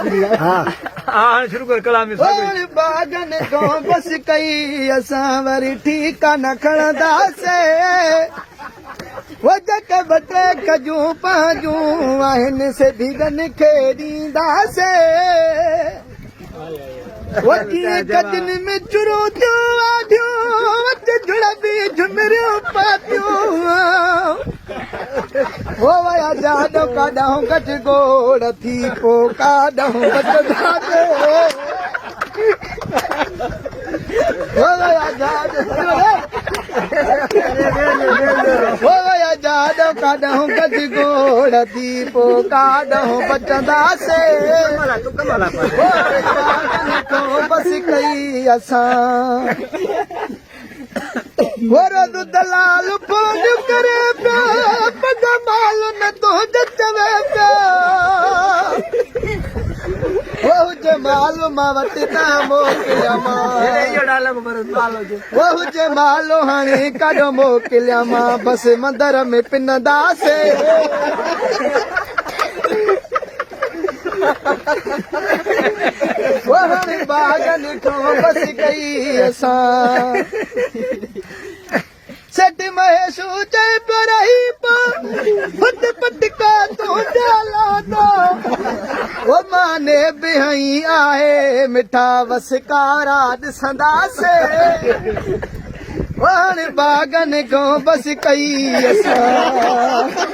हाँ शुरू कर कलामी बागन को बस कई असां वरी ठीका न खणंदासे वो जक बटे कजूं पंहिंजूं आहिनि से धीरनि खे ॾींदासे वो कीअं कजनि में चुरो थियो आढियूं वट झुड़बी झुमरियूं पातियूं वो वया जाॾो काॾां घट गोड़ थी पो काॾां बचंदासे वो वया जाॾो काॾां घट गोड़ थी पो काॾां बचंदासे बस कई असां रोज़ दलाल फोन करे पिया पग माल न तो जचवे पिया वो हुजे माल मां वटि न मोकिलिया वो हुजे मालो हाणे काॾो मोकिलिया मां बसि मंदर में पिनंदासे वो हाणे बागन खां बस कई असां सेठ महेशू चए पियो रही फुट पटका तूं ॾाला वो माने बि हई आहे मिठा वसकारा ॾिसंदासे हाणे बागन खां बस कई असां